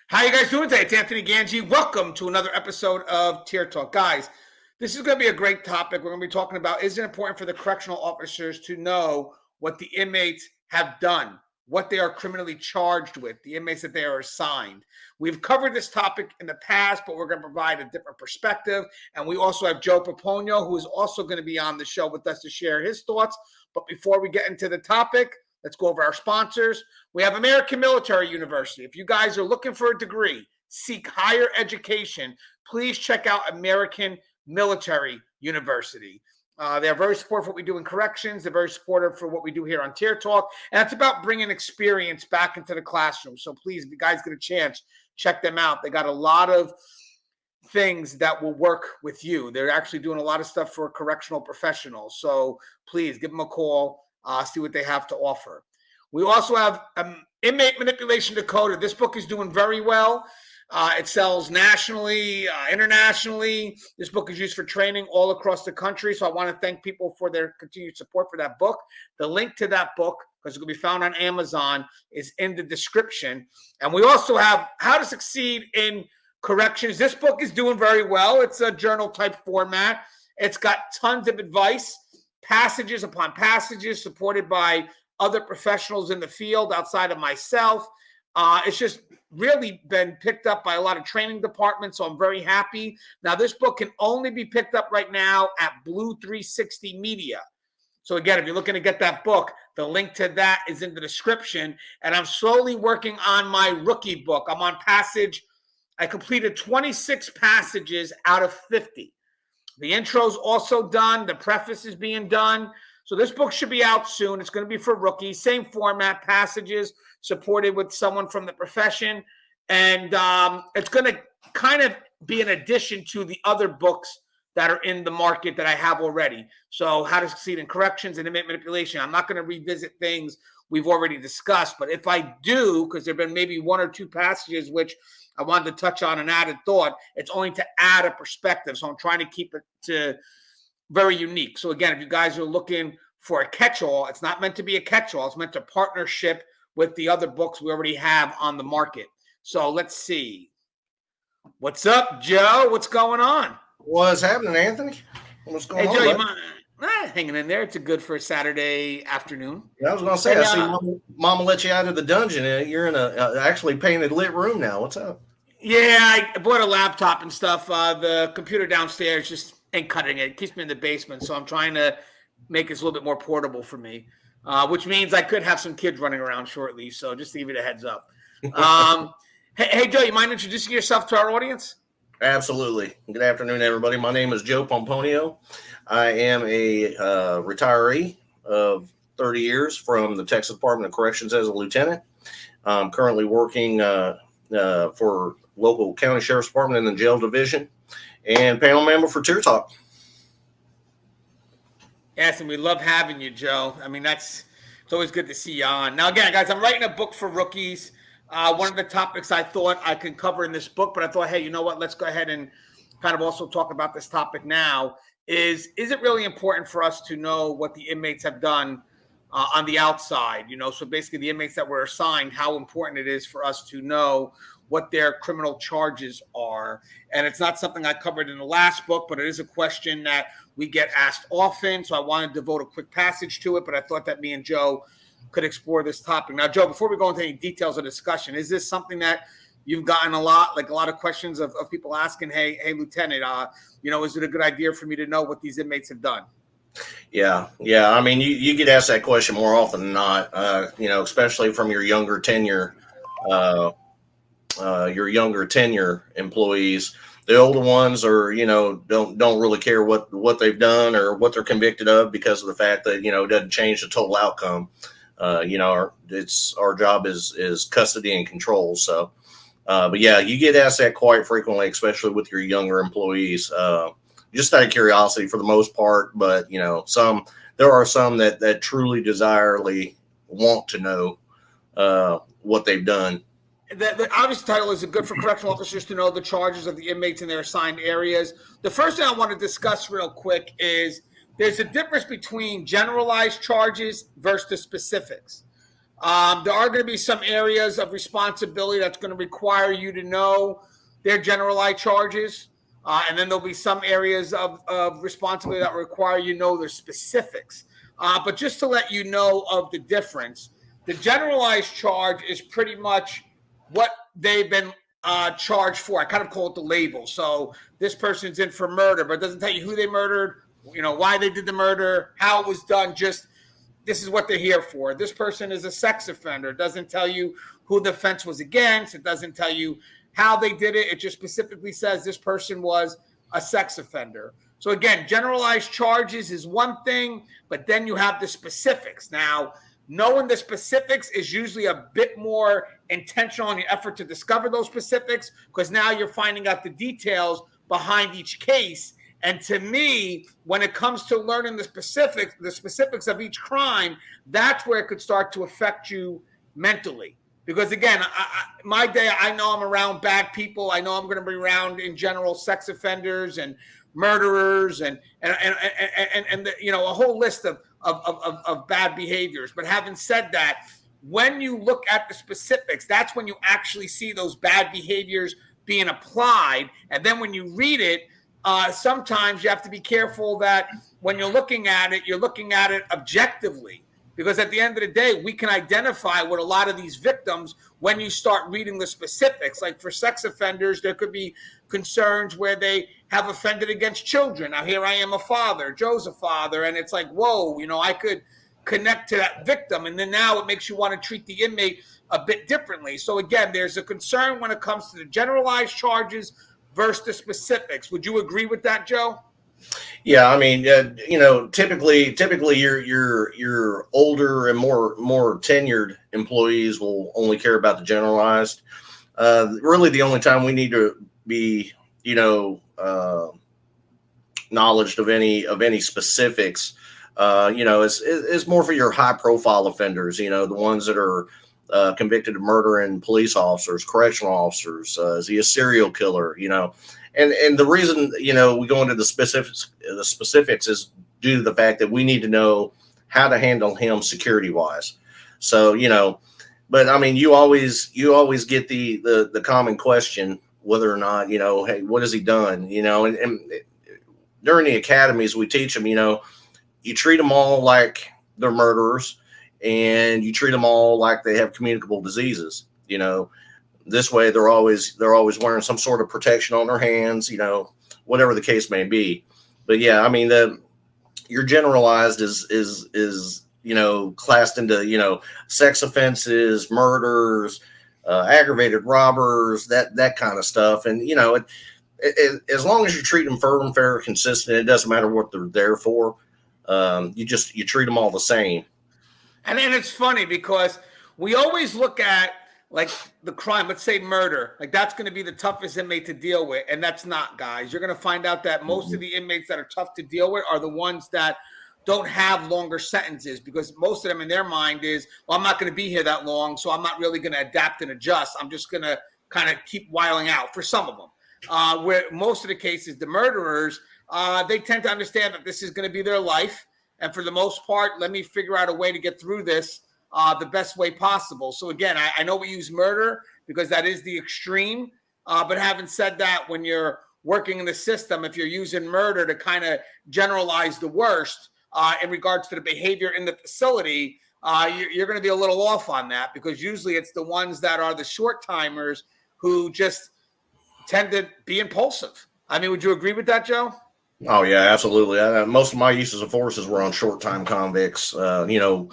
How you guys doing today? It's Anthony Gangi. Welcome to another episode of Tier Talk. Guys, this is going to be a great topic. We're going to be talking about, is it important for the correctional officers to know what the inmates have done, what they are criminally charged with, the inmates that they are assigned. We've covered this topic in the past, but we're going to provide a different perspective. And we also have Joe Pomponio, who is also going to be on the show with us to share his thoughts. But before we get into the topic, let's go over our sponsors. We have American Military University. If you guys are looking for a degree, seek higher education, please check out American Military University. They're very supportive for what we do in corrections. They're very supportive for what we do here on Tier Talk. And it's about bringing experience back into the classroom. So please, if you guys get a chance, check them out. They got a lot of things that will work with you. They're actually doing a lot of stuff for correctional professionals. So please give them a call. See what they have to offer. We also have Inmate Manipulation Decoder. This book is doing very well. It sells nationally, internationally. This book is used for training all across the country. So I want to thank people for their continued support for that book. The link to that book, because it will be found on Amazon, is in the description. And we also have How to Succeed in Corrections. This book is doing very well. It's a journal type format. It's got tons of advice, passages upon passages, supported by other professionals in the field outside of myself. It's just really been picked up by a lot of training departments, so I'm very happy. Now, this book can only be picked up right now at Blue 360 Media. So again, if you're looking to get that book, the link to that is in the description. And I'm slowly working on my rookie book. I'm on I completed 26 passages out of 50. The intro's also done. The preface is being done. So this book should be out soon. It's going to be for rookies. Same format, passages, supported with someone from the profession. And it's going to kind of be an addition to the other books that are in the market that I have already. So How to Succeed in Corrections and Inmate Manipulation. I'm not going to revisit things we've already discussed. But if I do, because there have been maybe one or two passages which I wanted to touch on an added thought, it's only to add a perspective. So I'm trying to keep it to very unique. So again, if you guys are looking for a catch-all, it's not meant to be a catch-all. It's meant to partnership with the other books we already have on the market. So let's see. What's up, Joe? What's going on? What's happening, Anthony? What's going on? Hey, Joe, you mind hanging in there? It's a good for a Saturday afternoon. Yeah, I was going to say, I see Mama let you out of the dungeon, and you're in a actually painted lit room now. What's up? Yeah, I bought a laptop and stuff. The computer downstairs just ain't cutting it. It keeps me in the basement, so I'm trying to make this a little bit more portable for me, which means I could have some kids running around shortly. So just to give you a heads up. Hey, Joe, you mind introducing yourself to our audience? Absolutely. Good afternoon, everybody. My name is Joe Pomponio. I am a retiree of 30 years from the Texas Department of Corrections as a lieutenant. I'm currently working for local county sheriff's department in the jail division, and panel member for Tier Talk. Yes, and we love having you, Joe. I mean, it's always good to see you on. Now, again, guys, I'm writing a book for rookies. One of the topics I thought I could cover in this book, but I thought, hey, you know what? Let's go ahead and kind of also talk about this topic now. Is it really important for us to know what the inmates have done on the outside? So basically the inmates that were assigned, how important it is for us to know what their criminal charges are. And it's not something I covered in the last book, but it is a question that we get asked often. So I wanted to devote a quick passage to it, but I thought that me and Joe could explore this topic. Now, Joe, before we go into any details of discussion, is this something that you've gotten a lot of questions of people asking, hey, Lieutenant, is it a good idea for me to know what these inmates have done? Yeah. I mean, you get asked that question more often than not, especially from your younger tenure employees. The older ones are, don't really care what they've done or what they're convicted of, because of the fact that, it doesn't change the total outcome. Our job is custody and control. So, but yeah, you get asked that quite frequently, especially with your younger employees, just out of curiosity for the most part. But, there are some that truly desirably want to know what they've done. The obvious title is good for correctional officers to know the charges of the inmates in their assigned areas. The first thing I want to discuss real quick is there's a difference between generalized charges versus the specifics. There are going to be some areas of responsibility that's going to require you to know their generalized charges. And then there'll be some areas of responsibility that require you to know their specifics. But just to let you know of the difference, the generalized charge is pretty much what they've been charged for. I kind of call it the label. So this person's in for murder, but it doesn't tell you who they murdered, why they did the murder, how it was done. Just this is what they're here for. This person is a sex offender. It doesn't tell you who the offense was against. It doesn't tell you how they did it. It just specifically says this person was a sex offender. So again, generalized charges is one thing, but then you have the specifics. Now, knowing the specifics is usually a bit more intentional in your effort to discover those specifics, because now you're finding out the details behind each case. And to me, when it comes to learning the specifics of each crime, that's where it could start to affect you mentally. Because again, my day, I know I'm around bad people. I know I'm going to be around, in general, sex offenders and murderers and a whole list of bad behaviors. But having said that, when you look at the specifics, that's when you actually see those bad behaviors being applied. And then when you read it, sometimes you have to be careful that when you're looking at it objectively, because at the end of the day, we can identify with a lot of these victims when you start reading the specifics. Like for sex offenders, there could be concerns where they have offended against children. Now, here I am a father, Joe's a father, and it's like, whoa, I could connect to that victim. And then now it makes you want to treat the inmate a bit differently. So again, there's a concern when it comes to the generalized charges versus the specifics. Would you agree with that, Joe? Yeah, I mean, typically your older and more tenured employees will only care about the generalized. Really, the only time we need to be, knowledge of any specifics, is more for your high profile offenders. The ones that are convicted of murdering police officers, correctional officers. Is he a serial killer? And the reason, we go into the specifics is due to the fact that we need to know how to handle him security wise. So, but I mean, you always get the common question, whether or not, hey, what has he done? And during the academies, we teach them, you treat them all like they're murderers, and you treat them all like they have communicable diseases. This way they're always wearing some sort of protection on their hands, whatever the case may be. But yeah, I mean, your generalized is classed into, sex offenses, murders, aggravated robbers, that kind of stuff. And, as long as you treat them firm, fair, consistent, it doesn't matter what they're there for. You treat them all the same. And it's funny because we always look at like the crime, let's say murder, like that's going to be the toughest inmate to deal with. And that's not, guys. You're going to find out that most of the inmates that are tough to deal with are the ones that don't have longer sentences, because most of them in their mind is, well, I'm not going to be here that long, so I'm not really going to adapt and adjust. I'm just going to kind of keep whiling out for some of them. Where most of the cases, the murderers, they tend to understand that this is going to be their life. And for the most part, let me figure out a way to get through this the best way possible. So again, I know we use murder because that is the extreme. But having said that, when you're working in the system, if you're using murder to kind of generalize the worst in regards to the behavior in the facility, you're going to be a little off on that, because usually it's the ones that are the short timers who just tend to be impulsive. I mean, would you agree with that, Joe? Oh yeah, absolutely. Most of my uses of forces were on short-time convicts, DWIs,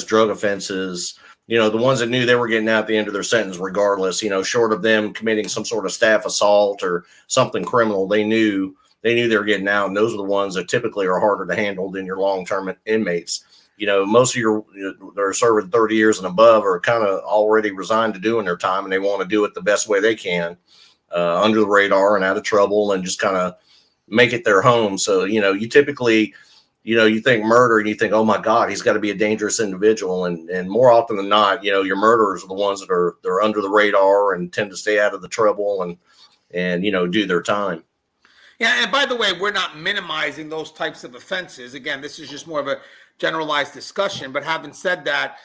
drug offenses, the ones that knew they were getting out at the end of their sentence regardless, short of them committing some sort of staff assault or something criminal, they knew they were getting out. And those are the ones that typically are harder to handle than your long-term inmates. Most of that are serving 30 years and above are kind of already resigned to doing their time, and they want to do it the best way they can. Under the radar and out of trouble, and just kind of make it their home. So, you typically, you think murder and you think, oh my God, he's got to be a dangerous individual. And more often than not, your murderers are the ones that they're under the radar and tend to stay out of the trouble and do their time. Yeah. And by the way, we're not minimizing those types of offenses. Again, this is just more of a generalized discussion. But having said that,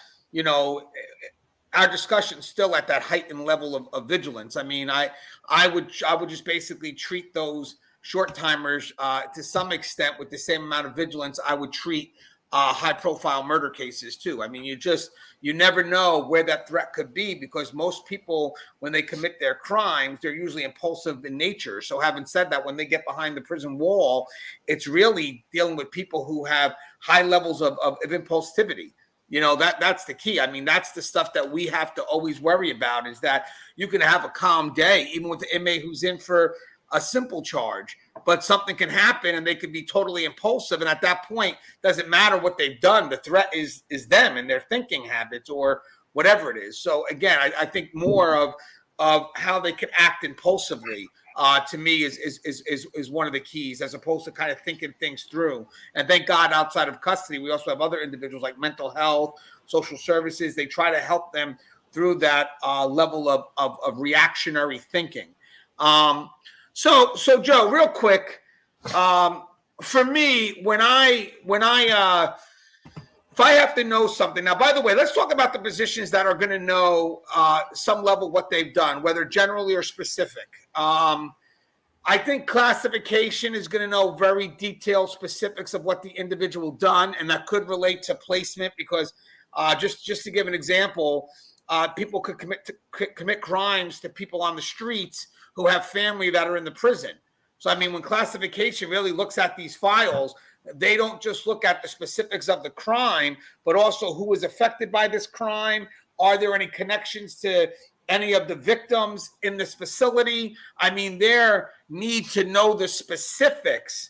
our discussion still at that heightened level of vigilance. I mean, I would just basically treat those short timers to some extent with the same amount of vigilance I would treat high profile murder cases too. I mean, you never know where that threat could be, because most people, when they commit their crimes, they're usually impulsive in nature. So having said that, when they get behind the prison wall, it's really dealing with people who have high levels of impulsivity. That's the key. I mean, that's the stuff that we have to always worry about, is that you can have a calm day, even with the inmate who's in for a simple charge, but something can happen and they could be totally impulsive. And at that point, doesn't matter what they've done. The threat is them and their thinking habits or whatever it is. So again, I think more of how they can act impulsively, to me is one of the keys, as opposed to kind of thinking things through. And thank God, outside of custody, we also have other individuals like mental health, social services. They try to help them through that level of reactionary thinking. So Joe, real quick, for me, when I if I have to know something now, by the way, let's talk about the positions that are going to know some level what they've done, whether generally or specific. I think classification is going to know very detailed specifics of what the individual done, and that could relate to placement, because just to give an example, people could commit crimes to people on the streets who have family that are in the prison. So, I mean, when classification really looks at these files, they don't just look at the specifics of the crime, but also who was affected by this crime. Are there any connections to any of the victims in this facility? I mean, their need to know the specifics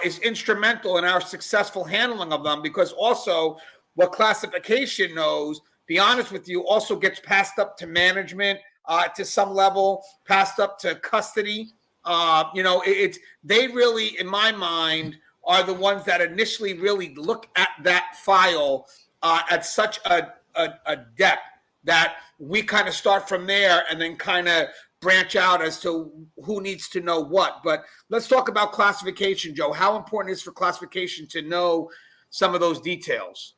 is instrumental in our successful handling of them, because also what classification knows, be honest with you, also gets passed up to management to some level, passed up to custody. They really, in my mind, are the ones that initially really look at that file at such a depth that we kind of start from there and then kind of branch out as to who needs to know what. But let's talk about classification, Joe. How important is for classification to know some of those details?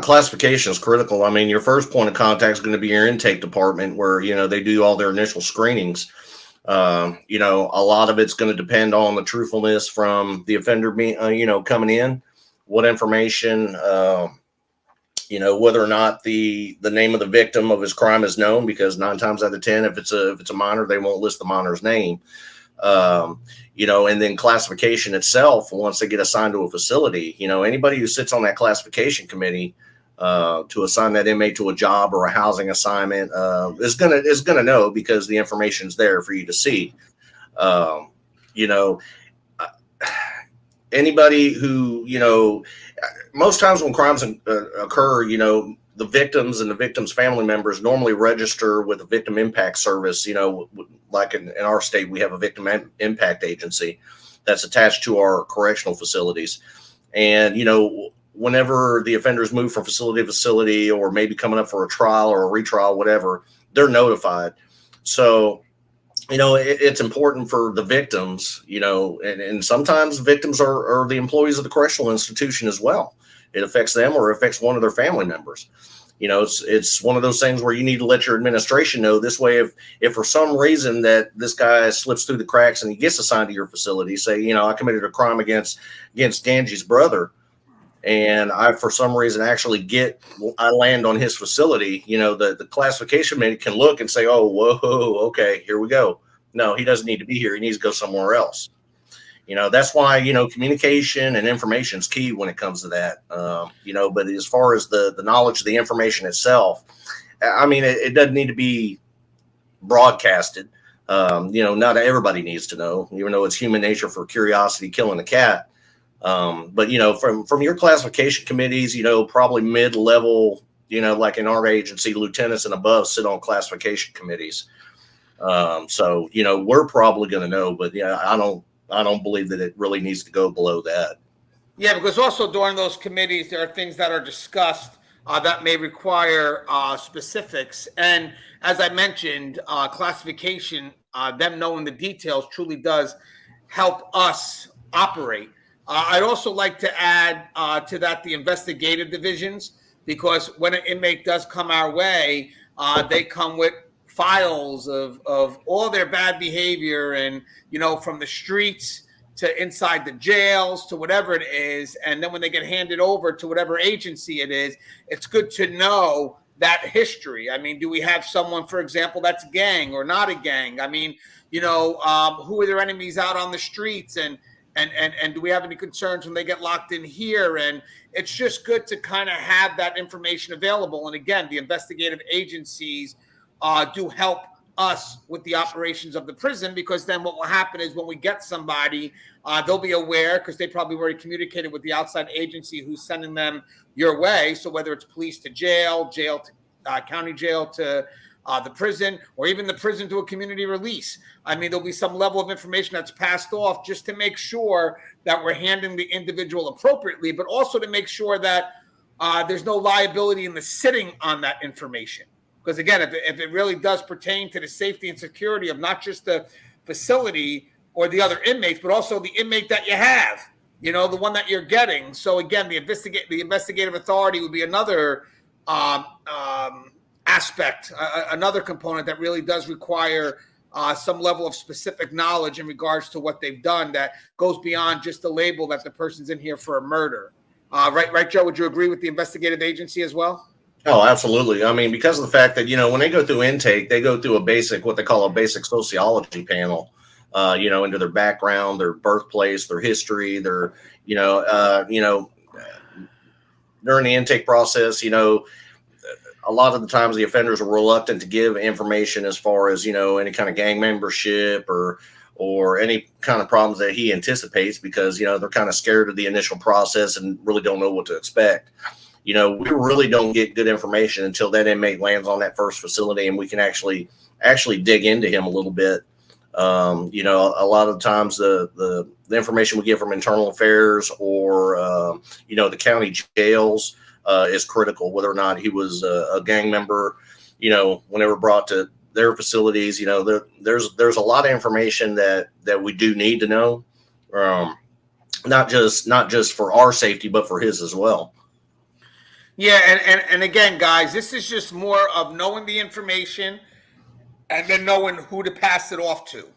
Classification is critical. I mean, your first point of contact is going to be your intake department, where they do all their initial screenings. A lot of it's going to depend on the truthfulness from the offender coming in, what information, whether or not the name of the victim of his crime is known, because 9 times out of 10, if it's a minor, they won't list the minor's name. And then classification itself, once they get assigned to a facility, anybody who sits on that classification committee to assign that inmate to a job or a housing assignment is gonna know, because the information's there for you to see. Anybody who, most times when crimes occur, the victims and the victims' family members normally register with a victim impact service. Like in our state, we have a victim impact agency that's attached to our correctional facilities. And, whenever the offenders move from facility to facility, or maybe coming up for a trial or a retrial, whatever, they're notified. So, it's important for the victims, and sometimes victims are the employees of the correctional institution as well. It affects them, or affects one of their family members. It's one of those things where you need to let your administration know. This way, if for some reason that this guy slips through the cracks and he gets assigned to your facility, say, I committed a crime against Gangi's brother, and I, for some reason, I land on his facility, the classification committee can look and say, oh, whoa, okay, here we go. No, he doesn't need to be here. He needs to go somewhere else. That's why, communication and information is key when it comes to that. But as far as the knowledge of the information itself, I mean, it doesn't need to be broadcasted. Not everybody needs to know, even though it's human nature for curiosity killing a cat. But from your classification committees, probably mid-level, like in our agency, lieutenants and above sit on classification committees. So we're probably going to know, but I don't believe that it really needs to go below that. Yeah, because also during those committees, there are things that are discussed that may require specifics. And as I mentioned, classification, them knowing the details truly does help us operate. I'd also like to add to that the investigative divisions. because when an inmate does come our way, they come with files of all their bad behavior, and from the streets to inside the jails to whatever it is. And then when they get handed over to whatever agency it is, it's good to know that history. I mean, do we have someone, for example, that's a gang or not a gang? I mean, who are their enemies out on the streets, and do we have any concerns when they get locked in here? And it's just good to kind of have that information available. And again, the investigative agencies do help us with the operations of the prison, because then what will happen is when we get somebody, they'll be aware, because they probably already communicated with the outside agency who's sending them your way. So whether it's police to jail, jail to county jail to the prison, or even the prison to a community release, I mean, there'll be some level of information that's passed off just to make sure that we're handling the individual appropriately, but also to make sure that there's no liability in the sitting on that information. Because again, if it really does pertain to the safety and security of not just the facility or the other inmates, but also the inmate that you have, the one that you're getting. So again, the investigative authority would be another aspect, another component that really does require some level of specific knowledge in regards to what they've done that goes beyond just the label that the person's in here for a murder. Right, Joe? Would you agree with the investigative agency as well? Oh, absolutely. I mean, because of the fact that, when they go through intake, they go through what they call a basic sociology panel, into their background, their birthplace, their history, their, during the intake process, a lot of the times the offenders are reluctant to give information as far as, any kind of gang membership or any kind of problems that he anticipates, because, they're kind of scared of the initial process and really don't know what to expect. We really don't get good information until that inmate lands on that first facility, and we can actually dig into him a little bit. A lot of times the information we get from internal affairs or, the county jails is critical, whether or not he was a gang member, whenever brought to their facilities. There's a lot of information that we do need to know, not just for our safety, but for his as well. Yeah, and again, guys, this is just more of knowing the information and then knowing who to pass it off to.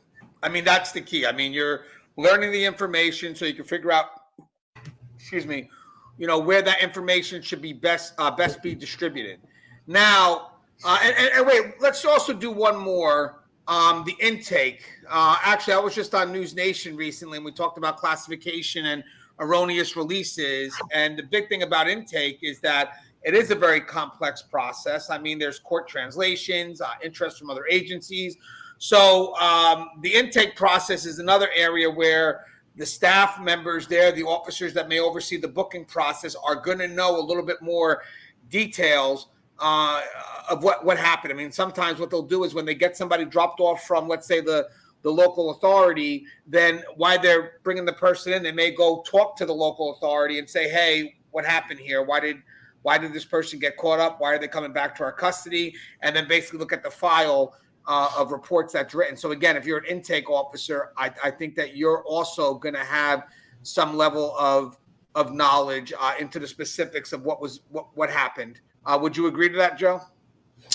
I mean, that's the key. I mean, you're learning the information so you can figure out, where that information should be best be distributed. Now, and wait, let's also do one more. The intake. Actually, I was just on News Nation recently, and we talked about classification and erroneous releases. And the big thing about intake is that it is a very complex process. I mean, there's court translations, interest from other agencies. So the intake process is another area where the staff members there, the officers that may oversee the booking process, are going to know a little bit more details of what happened. I mean, sometimes what they'll do is when they get somebody dropped off from, let's say, the local authority, then while they're bringing the person in, they may go talk to the local authority and say, hey, what happened here? Why did this person get caught up? Why are they coming back to our custody? And then basically look at the file of reports that's written. So again, if you're an intake officer, I think that you're also going to have some level of knowledge into the specifics of what happened. Would you agree to that, Joe?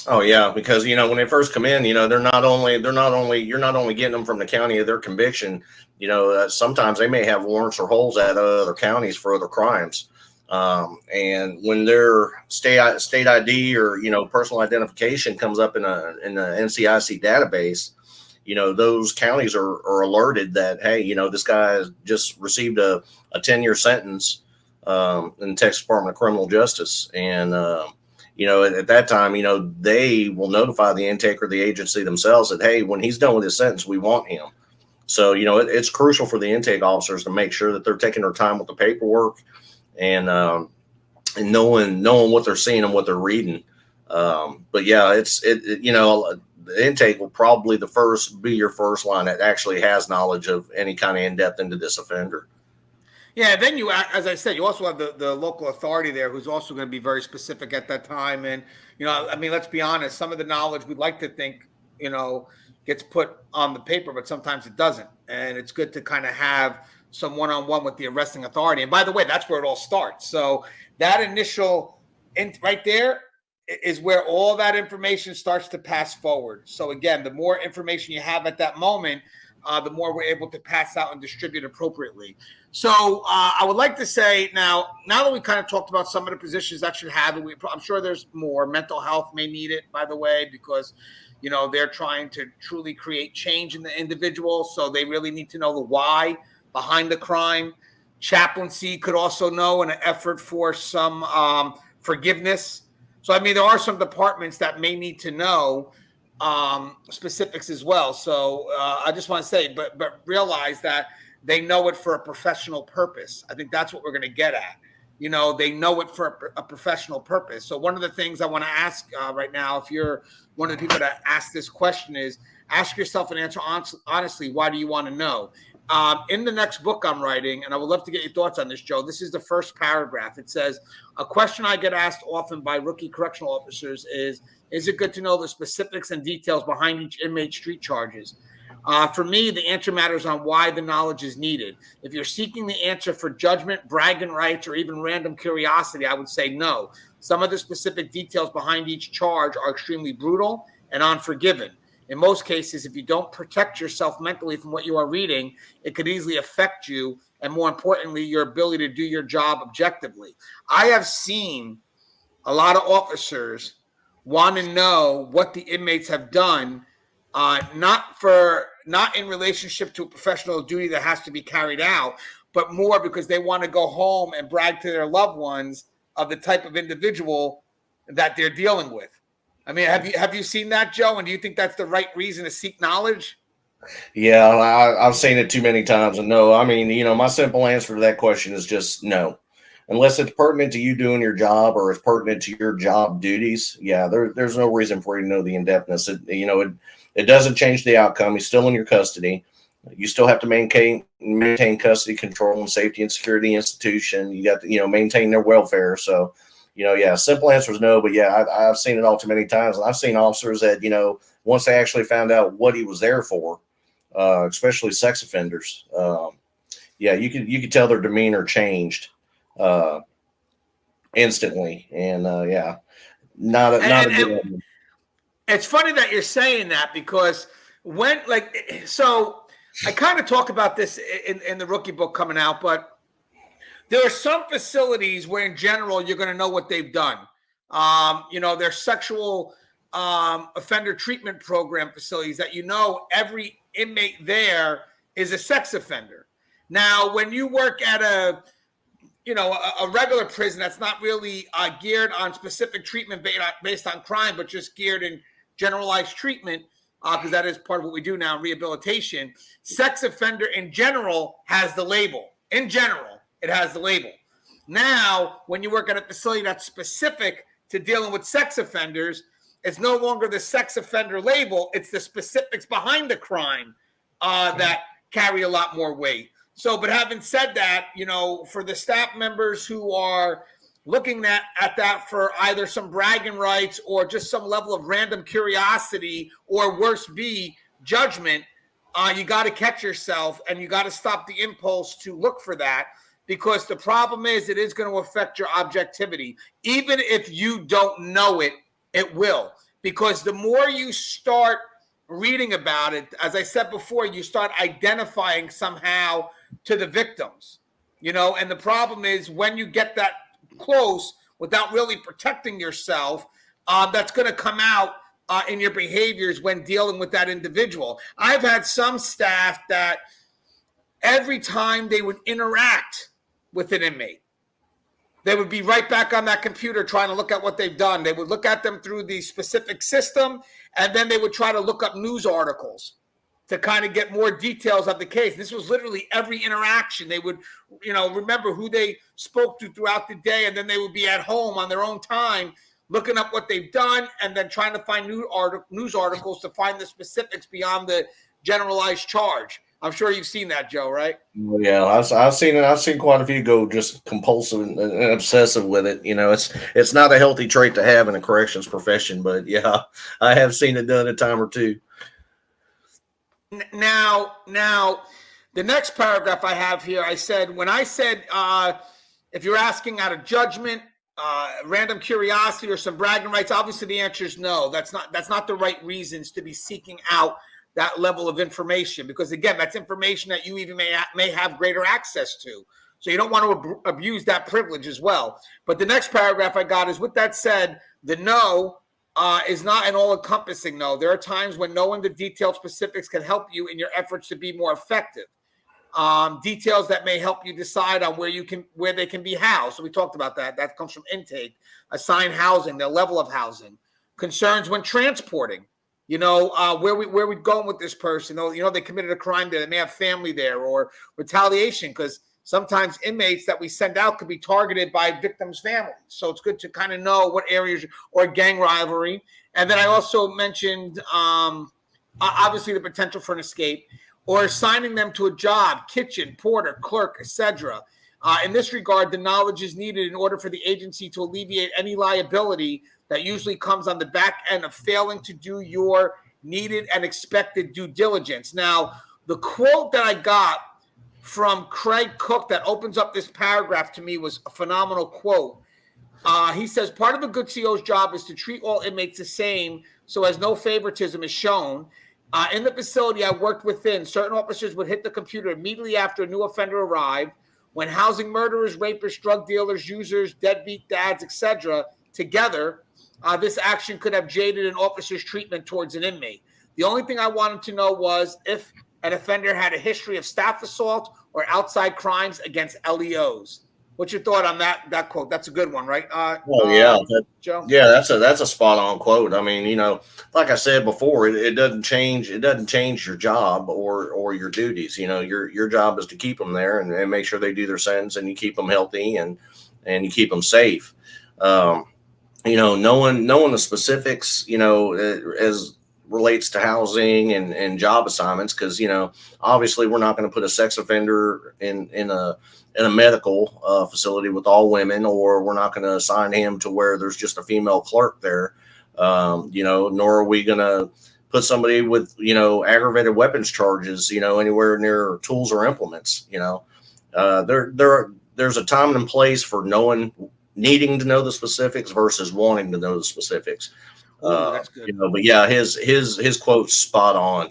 Oh yeah, because when they first come in, you're not only getting them from the county of their conviction. Sometimes they may have warrants or holds at other counties for other crimes. And when their state ID or personal identification comes up in the NCIC database, those counties are alerted that, hey, this guy has just received a 10-year sentence in the Texas Department of Criminal Justice, and at that time, they will notify the intake or the agency themselves that, hey, when he's done with his sentence, we want him. So it's crucial for the intake officers to make sure that they're taking their time with the paperwork and knowing what they're seeing and what they're reading. But yeah, the intake will probably be your first line that actually has knowledge of any kind of in-depth into this offender. Yeah, then as I said, you also have the local authority there who's also going to be very specific at that time. And, I mean, let's be honest, some of the knowledge we'd like to think, gets put on the paper, but sometimes it doesn't. And it's good to kind of have some one-on-one with the arresting authority. And by the way, that's where it all starts. So that initial and right there is where all that information starts to pass forward. So again, the more information you have at that moment, the more we're able to pass out and distribute appropriately. So I would like to say now that we kind of talked about some of the positions that should have it, I'm sure there's more. Mental health may need it, by the way, because they're trying to truly create change in the individual, so they really need to know the why behind the crime. Chaplaincy could also know an effort for some forgiveness. So I mean, there are some departments that may need to know specifics as well. So I just want to say, but realize that they know it for a professional purpose. I think that's what we're going to get at. They know it for a professional purpose. So one of the things I want to ask right now, if you're one of the people that ask this question, is ask yourself and answer honestly, why do you want to know? In the next book I'm writing, and I would love to get your thoughts on this, Joe, this is the first paragraph. It says, a question I get asked often by rookie correctional officers is it good to know the specifics and details behind each inmate's street charges? For me, the answer matters on why the knowledge is needed. If you're seeking the answer for judgment, bragging rights, or even random curiosity, I would say no. Some of the specific details behind each charge are extremely brutal and unforgiving. In most cases, if you don't protect yourself mentally from what you are reading, it could easily affect you, and more importantly, your ability to do your job objectively. I have seen a lot of officers want to know what the inmates have done, not in relationship to a professional duty that has to be carried out, but more because they want to go home and brag to their loved ones of the type of individual that they're dealing with. I mean, have you seen that, Joe? And do you think that's the right reason to seek knowledge? Yeah, I've seen it too many times, and no. I mean, my simple answer to that question is just no. Unless it's pertinent to you doing your job or it's pertinent to your job duties, yeah, there's no reason for you to know the in-depthness. It doesn't change the outcome. He's still in your custody. You still have to maintain custody control and safety and security of the institution. You got to, maintain their welfare. So, yeah, simple answer is no. But yeah, I've seen it all too many times. And I've seen officers that, once they actually found out what he was there for, especially sex offenders, yeah, you could tell their demeanor changed instantly. And yeah, not a good And one. it's funny that you're saying that, because so I kind of talk about this in the rookie book coming out, but there are some facilities where in general you're going to know what they've done. There's sexual offender treatment program facilities that every inmate there is a sex offender. Now, when you work at a regular prison that's not really geared on specific treatment based on crime, but just geared in generalized treatment, because that is part of what we do now in rehabilitation. Sex offender in general has the label. In general, it has the label. Now, when you work at a facility that's specific to dealing with sex offenders, it's no longer the sex offender label. It's the specifics behind the crime that carry a lot more weight. So, but having said that, for the staff members who are looking at that for either some bragging rights or just some level of random curiosity, or worse be judgment, you got to catch yourself and you got to stop the impulse to look for that, because the problem is it is going to affect your objectivity. Even if you don't know it, it will, because the more you start reading about it, as I said before, you start identifying somehow to the victims, and the problem is when you get that close without really protecting yourself, that's going to come out in your behaviors when dealing with that individual. I've had some staff that every time they would interact with an inmate, they would be right back on that computer trying to look at what they've done. They would look at them through the specific system, and then they would try to look up news articles to kind of get more details of the case. This was literally every interaction. They would, remember who they spoke to throughout the day, and then they would be at home on their own time looking up what they've done and then trying to find news articles to find the specifics beyond the generalized charge. I'm sure you've seen that, Joe, right? Yeah, I've seen it. I've seen quite a few go just compulsive and obsessive with it. It's not a healthy trait to have in a corrections profession, but yeah, I have seen it done a time or two. Now, the next paragraph I have here, when I said, if you're asking out of judgment, random curiosity or some bragging rights? Obviously, the answer is no. That's not the right reasons to be seeking out that level of information, because again, that's information that you even may have greater access to. So you don't want to abuse that privilege as well. But the next paragraph I got is, with that said, the no is not an all-encompassing no. There are times when knowing the detailed specifics can help you in your efforts to be more effective. Details that may help you decide on where they can be housed. So we talked about that. That comes from intake, assigned housing, the level of housing, concerns when transporting. Where we're going with this person. They committed a crime there. They may have family there, or retaliation, because sometimes inmates that we send out could be targeted by victims' families. So it's good to kind of know what areas, or gang rivalry. And then I also mentioned, obviously, the potential for an escape, or assigning them to a job, kitchen, porter, clerk, etc. In this regard, the knowledge is needed in order for the agency to alleviate any liability that usually comes on the back end of failing to do your needed and expected due diligence. Now, the quote that I got from Craig Cook that opens up this paragraph to me was a phenomenal quote. He says, part of a good CO's job is to treat all inmates the same so as no favoritism is shown. In the facility I worked within, certain officers would hit the computer immediately after a new offender arrived. When housing murderers, rapists, drug dealers, users, deadbeat dads, etc. together, this action could have jaded an officer's treatment towards an inmate. The only thing I wanted to know was if an offender had a history of staff assault or outside crimes against LEOs. What's your thought on that quote? That's a good one, right? Yeah, Joe? yeah, that's a spot on quote. I mean, like I said before, it doesn't change. It doesn't change your job or your duties. Your job is to keep them there and make sure they do their sentence, and you keep them healthy and you keep them safe. Knowing the specifics, as relates to housing and job assignments, because obviously we're not going to put a sex offender in a medical facility with all women, or we're not going to assign him to where there's just a female clerk there. Nor are we going to put somebody with aggravated weapons charges anywhere near tools or implements. There's a time and place for needing to know the specifics versus wanting to know the specifics. Ooh, that's good. But yeah, his quote's spot on.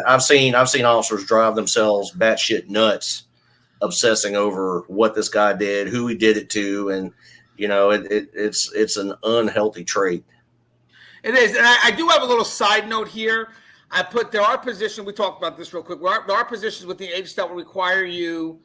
I've seen officers drive themselves batshit nuts, obsessing over what this guy did, who he did it to, and it's an unhealthy trait. It is, and I do have a little side note here. There are positions, we talked about this real quick. There are positions within the agency that will require you.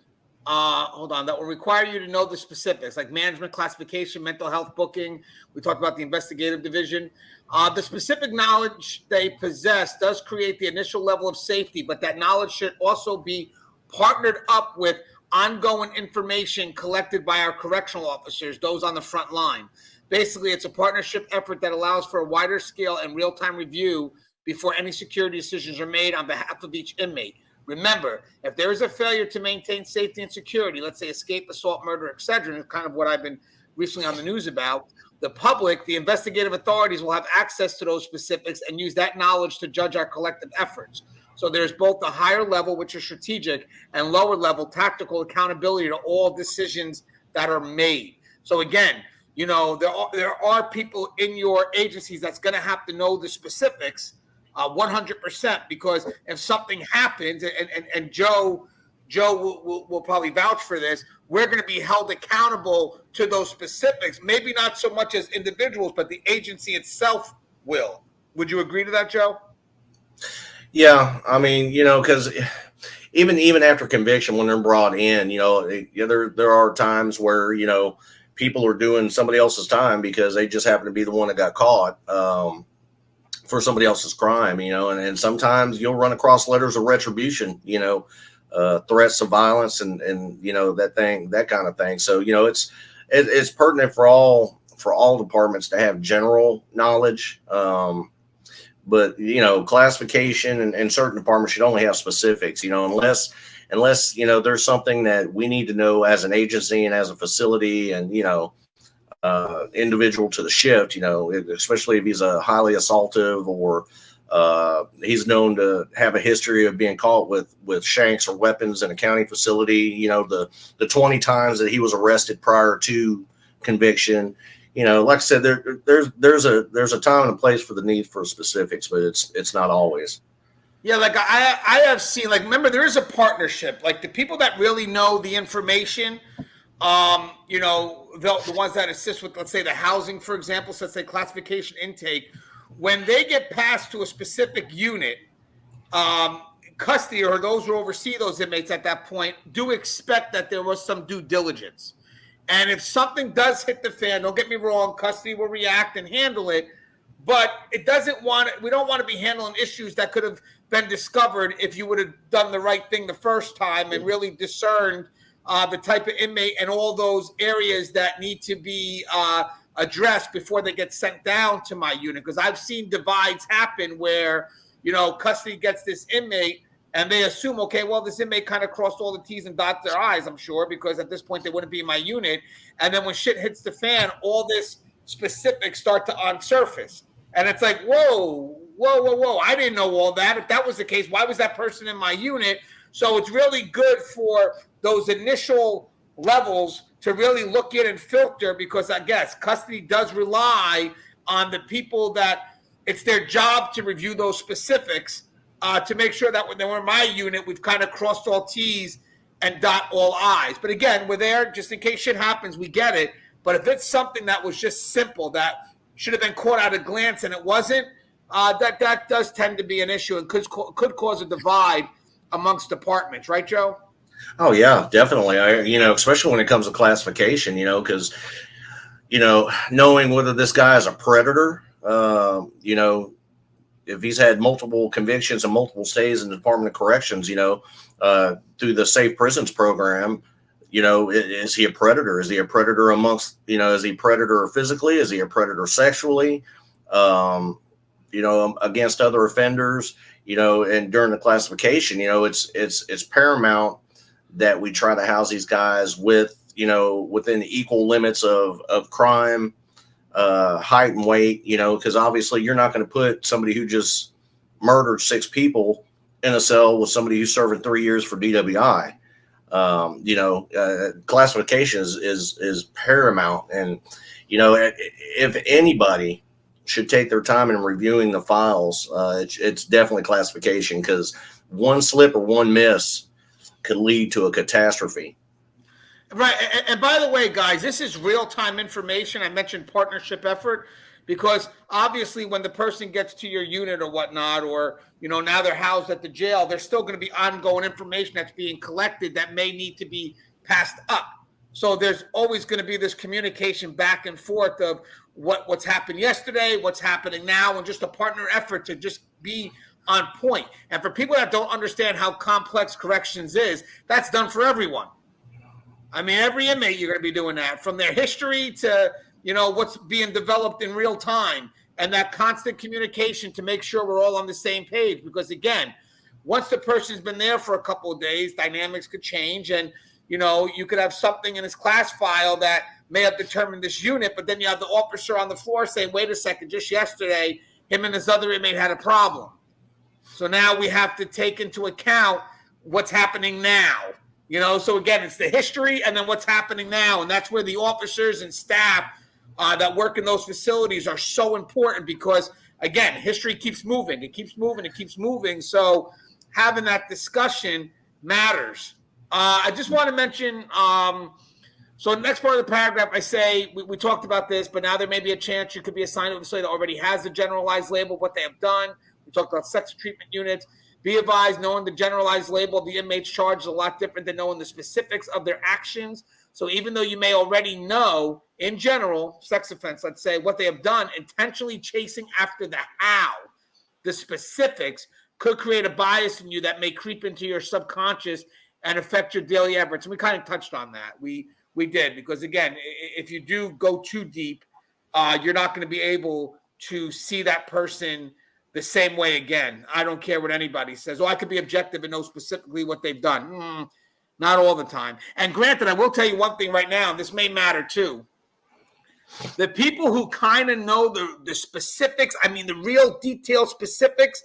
That will require you to know the specifics, like management, classification, mental health booking. We talked about the investigative division. The specific knowledge they possess does create the initial level of safety, but that knowledge should also be partnered up with ongoing information collected by our correctional officers, those on the front line. Basically, it's a partnership effort that allows for a wider scale and real-time review before any security decisions are made on behalf of each inmate. Remember, if there is a failure to maintain safety and security, let's say escape, assault, murder, etc., and it's kind of what I've been recently on the news about, the public, the investigative authorities will have access to those specifics and use that knowledge to judge our collective efforts. So there's both the higher level, which is strategic, and lower level tactical accountability to all decisions that are made. So again, there are people in your agencies that's going to have to know the specifics 100%, because if something happens, and Joe will probably vouch for this, we're going to be held accountable to those specifics. Maybe not so much as individuals, but the agency itself will. Would you agree to that, Joe? Yeah, I mean, because even after conviction, when they're brought in, there are times where people are doing somebody else's time because they just happen to be the one that got caught for somebody else's crime, and sometimes you'll run across letters of retribution, threats of violence and that kind of thing. So it's pertinent for all departments to have general knowledge. But classification and certain departments should only have specifics, unless there's something that we need to know as an agency and as a facility and individual to the shift, especially if he's a highly assaultive or he's known to have a history of being caught with shanks or weapons in a county facility. The 20 times that he was arrested prior to conviction. Like I said, there's a time and a place for the need for specifics, but it's not always. Yeah, like I have seen, like, remember, there is a partnership. Like the people that really know the information, the ones that assist with, let's say, the housing, for example, so let's say classification intake, when they get passed to a specific unit, um, custody or those who oversee those inmates at that point do expect that there was some due diligence. And if something does hit the fan, don't get me wrong, custody will react and handle it. But we don't want to be handling issues that could have been discovered if you would have done the right thing the first time and really discerned the type of inmate and all those areas that need to be addressed before they get sent down to my unit. Because I've seen divides happen where, custody gets this inmate and they assume, okay, well, this inmate kind of crossed all the T's and dotted their I's, I'm sure, because at this point they wouldn't be in my unit. And then when shit hits the fan, all this specifics start to unsurface. And it's like, whoa, I didn't know all that. If that was the case, why was that person in my unit? So it's really good for those initial levels to really look in and filter, because I guess custody does rely on the people that it's their job to review those specifics to make sure that when they were in my unit, we've kind of crossed all T's and dot all I's. But again, we're there just in case shit happens. We get it. But if it's something that was just simple, that should have been caught at a glance and it wasn't, that does tend to be an issue and could cause a divide amongst departments, right, Joe? Oh yeah, definitely. Especially when it comes to classification, because knowing whether this guy is a predator, if he's had multiple convictions and multiple stays in the Department of Corrections, through the Safe Prisons program, is he a predator? Is he a predator amongst, is he a predator physically? Is he a predator sexually? Against other offenders, and during the classification, it's paramount that we try to house these guys with, within equal limits of crime, height and weight, because obviously you're not going to put somebody who just murdered 6 people in a cell with somebody who's serving 3 years for DWI. Classification is paramount. And, if anybody should take their time in reviewing the files, it's definitely classification, because one slip or one miss could lead to a catastrophe. Right. And by the way, guys, this is real-time information. I mentioned partnership effort because obviously when the person gets to your unit or whatnot, or, now they're housed at the jail, there's still going to be ongoing information that's being collected that may need to be passed up. So there's always going to be this communication back and forth of what's happened yesterday, what's happening now, and just a partner effort to just be on point. And for people that don't understand how complex corrections is, that's done for everyone. I mean, every inmate, you're going to be doing that, from their history to, what's being developed in real time, and that constant communication to make sure we're all on the same page. Because again, once the person's been there for a couple of days, dynamics could change, and you could have something in his class file that may have determined this unit, but then you have the officer on the floor saying, wait a second, just yesterday, him and this other inmate had a problem. So now we have to take into account what's happening now. So again, it's the history and then what's happening now. And that's where the officers and staff that work in those facilities are so important, because, again, history keeps moving. It keeps moving. So having that discussion matters. I just want to mention, so the next part of the paragraph, I say, we talked about this, but now there may be a chance you could be assigned to a facility that already has the generalized label of what they have done. We talked about sex treatment units. Be advised, knowing the generalized label of the inmate's charge is a lot different than knowing the specifics of their actions. So even though you may already know, in general, sex offense, let's say, what they have done, intentionally chasing after the how, the specifics, could create a bias in you that may creep into your subconscious and affect your daily efforts. And we kind of touched on that. We did, because, again, if you do go too deep, you're not going to be able to see that person the same way again. I don't care what anybody says. I could be objective and know specifically what they've done. Not all the time. And granted, I will tell you one thing right now, and this may matter too. The people who kind of know the specifics, I mean the real detailed specifics,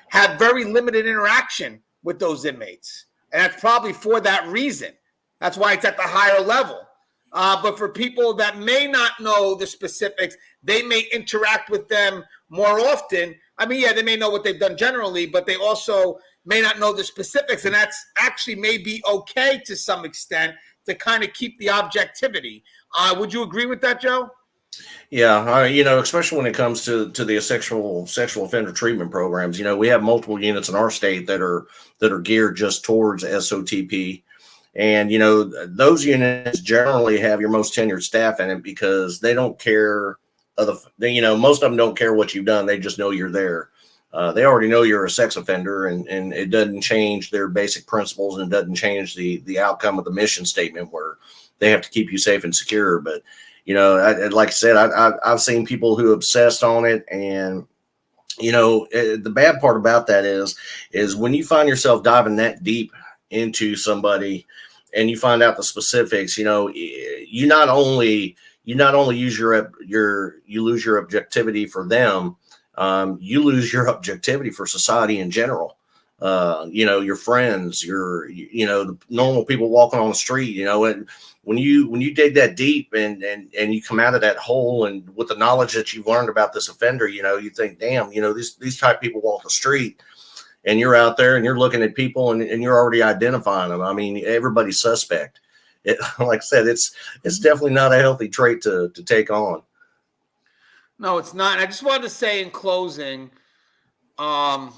have very limited interaction with those inmates. And that's probably for that reason. That's why it's at the higher level. But for people that may not know the specifics, they may interact with them more often. I mean, yeah, they may know what they've done generally, but they also may not know the specifics. And that's actually may be okay to some extent to kind of keep the objectivity. Would you agree with that, Joe? Yeah, especially when it comes to the sexual offender treatment programs. We have multiple units in our state that are geared just towards SOTP, and those units generally have your most tenured staff in it because they don't care. Most of them don't care what you've done. They just know you're there. They already know you're a sex offender, and it doesn't change their basic principles, and it doesn't change the outcome of the mission statement where they have to keep you safe and secure. But like I said, I've seen people who obsessed on it, and the bad part about that is when you find yourself diving that deep into somebody, and you find out the specifics. You not only use you lose your objectivity for them, you lose your objectivity for society in general. Your friends, the normal people walking on the street. And when you dig that deep and you come out of that hole, and with the knowledge that you've learned about this offender, you think, damn, these type of people walk the street, and you're out there and you're looking at people and you're already identifying them. I mean, everybody's suspect. Like I said, it's definitely not a healthy trait to take on. No, it's not. I just wanted to say in closing, two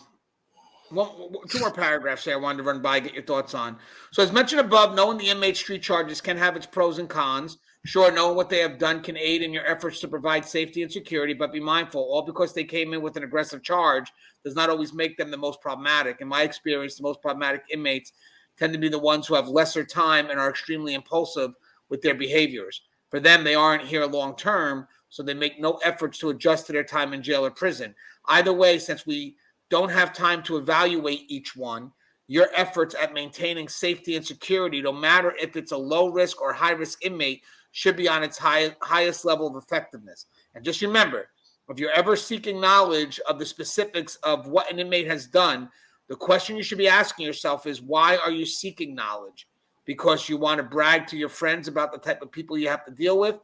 more paragraphs here I wanted to run by, get your thoughts on. So as mentioned above, knowing the inmate street charges can have its pros and cons. Sure, knowing what they have done can aid in your efforts to provide safety and security, but be mindful, all because they came in with an aggressive charge does not always make them the most problematic. In my experience, the most problematic inmates tend to be the ones who have lesser time and are extremely impulsive with their behaviors. For them, they aren't here long term, so they make no efforts to adjust to their time in jail or prison. Either way, since we don't have time to evaluate each one, your efforts at maintaining safety and security, no matter if it's a low risk or high risk inmate, should be on its highest level of effectiveness. And just remember, if you're ever seeking knowledge of the specifics of what an inmate has done, the question you should be asking yourself is, why are you seeking knowledge? Because you want to brag to your friends about the type of people you have to deal with?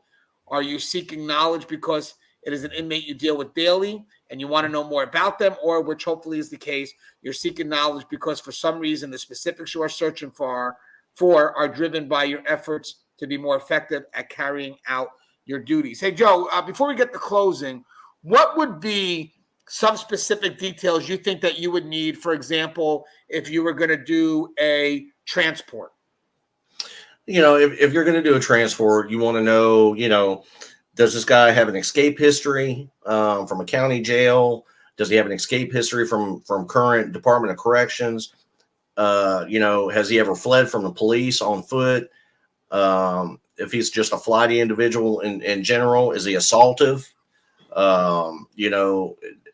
Are you seeking knowledge because it is an inmate you deal with daily and you want to know more about them? Or, which hopefully is the case, you're seeking knowledge because for some reason the specifics you are searching for are driven by your efforts to be more effective at carrying out your duties. Hey, Joe, before we get to closing, what would be some specific details you think that you would need, for example, if you were going to do a transport? If you're going to do a transport, you want to know, does this guy have an escape history from a county jail? Does he have an escape history from current Department of Corrections? Has he ever fled from the police on foot? If he's just a flighty individual in general, is he assaultive?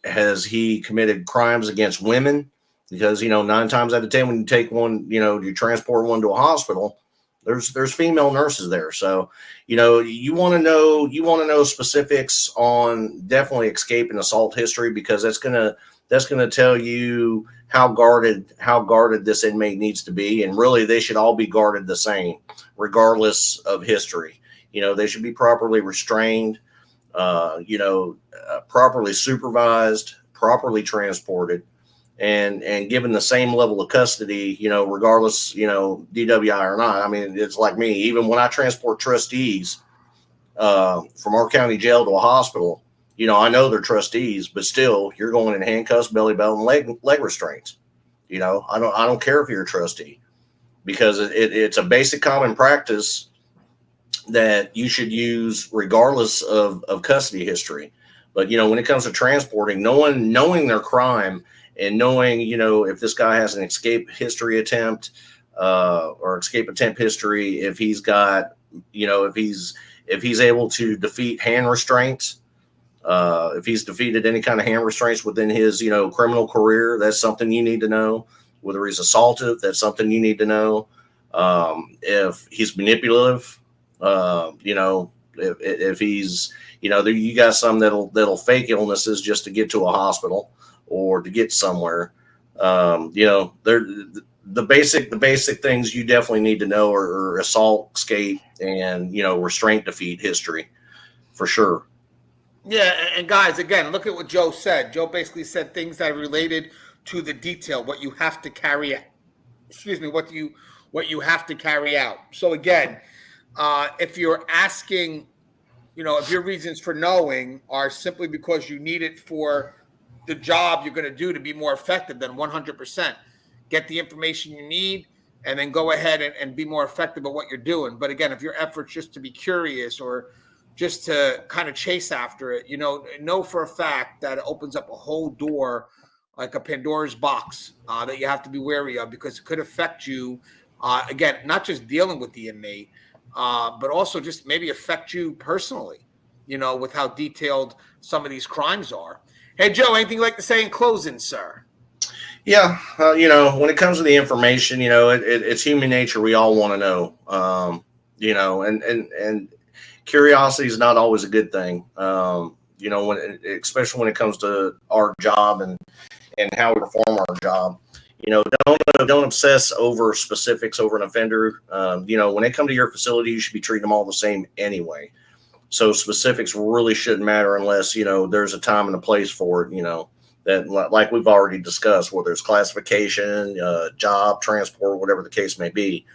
Has he committed crimes against women? Because, 9 times out of 10, when you take one, you transport one to a hospital, there's female nurses there. So, you want to know specifics on definitely escape and assault history, because that's going to tell you how guarded this inmate needs to be. And really, they should all be guarded the same, regardless of history. They should be properly restrained, properly supervised, properly transported, and given the same level of custody, regardless, DWI or not. I mean, it's like me, even when I transport trustees from our county jail to a hospital, I know they're trustees, but still, you're going in handcuffs, belly belt, and leg restraints. I don't care if you're a trustee, because it's a basic common practice that you should use regardless of custody history. But, when it comes to transporting, knowing their crime and knowing, if this guy has an escape history attempt or escape attempt history, if he's got, if he's able to defeat hand restraints, if he's defeated any kind of hand restraints within his, criminal career, that's something you need to know. Whether he's assaultive, that's something you need to know. If he's manipulative, if he's, you got some that'll fake illnesses just to get to a hospital or to get somewhere. There the basic things you definitely need to know are assault, escape, and restraint defeat history for sure. Yeah, and guys, again, look at what Joe said. Joe basically said things that are related to the detail, what you have to carry out. Excuse me, what you have to carry out. So again, if you're asking, if your reasons for knowing are simply because you need it for the job you're going to do to be more effective, then 100% get the information you need and then go ahead and be more effective at what you're doing. But again, if your effort's just to be curious or just to kind of chase after it, know for a fact that it opens up a whole door, like a Pandora's box, that you have to be wary of, because it could affect you. Again, not just dealing with the inmate, but also just maybe affect you personally, with how detailed some of these crimes are. Hey, Joe, anything you'd like to say in closing, sir? Yeah, when it comes to the information, it's human nature. We all want to know, and curiosity is not always a good thing. Especially when it comes to our job and how we perform our job. Don't obsess over specifics over an offender. When they come to your facility, you should be treating them all the same anyway. So specifics really shouldn't matter unless there's a time and a place for it. That, like we've already discussed, whether it's classification, job, transport, whatever the case may be.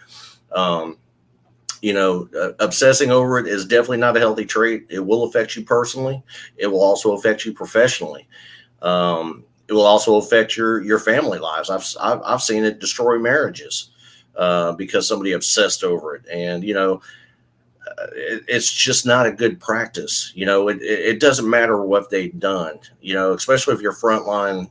Obsessing over it is definitely not a healthy trait. It will affect you personally. It will also affect you professionally. It will also affect your family lives. I've seen it destroy marriages because somebody obsessed over it, and it's just not a good practice. It doesn't matter what they've done. Especially if you're frontline,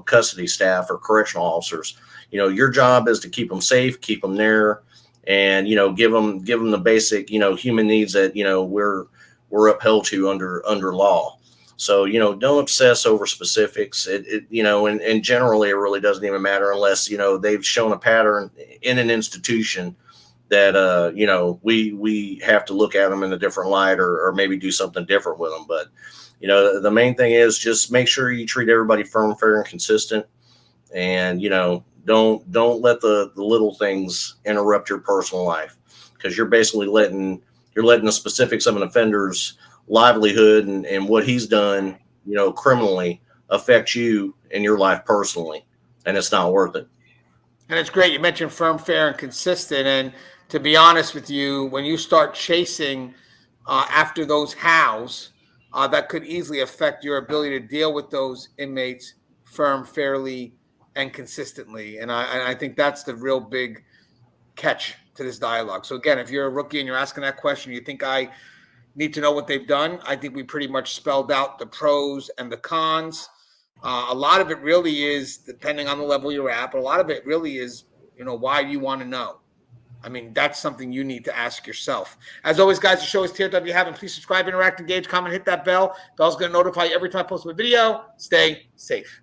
custody staff or correctional officers. Your job is to keep them safe, keep them there, and give them the basic human needs that we're upheld to under law. So, don't obsess over specifics. And generally it really doesn't even matter unless, they've shown a pattern in an institution that, we have to look at them in a different light or maybe do something different with them. But, the main thing is just make sure you treat everybody firm, fair, and consistent. And, don't let the little things interrupt your personal life, because you're basically letting the specifics of an offender's livelihood and what he's done, criminally affect you and your life personally, and it's not worth it. And it's great you mentioned firm, fair, and consistent. And to be honest with you, when you start chasing after those hows, that could easily affect your ability to deal with those inmates firm, fairly, and consistently. And I think that's the real big catch to this dialogue. So again, if you're a rookie and you're asking that question, you think I need to know what they've done, I think we pretty much spelled out the pros and the cons. A lot of it really is depending on the level you're at, but a lot of it really is, why you want to know. I mean, that's something you need to ask yourself. As always, guys, the show is Tier. If you haven't, please subscribe, interact, engage, comment, hit that bell. Bell's going to notify you every time I post a video. Stay safe.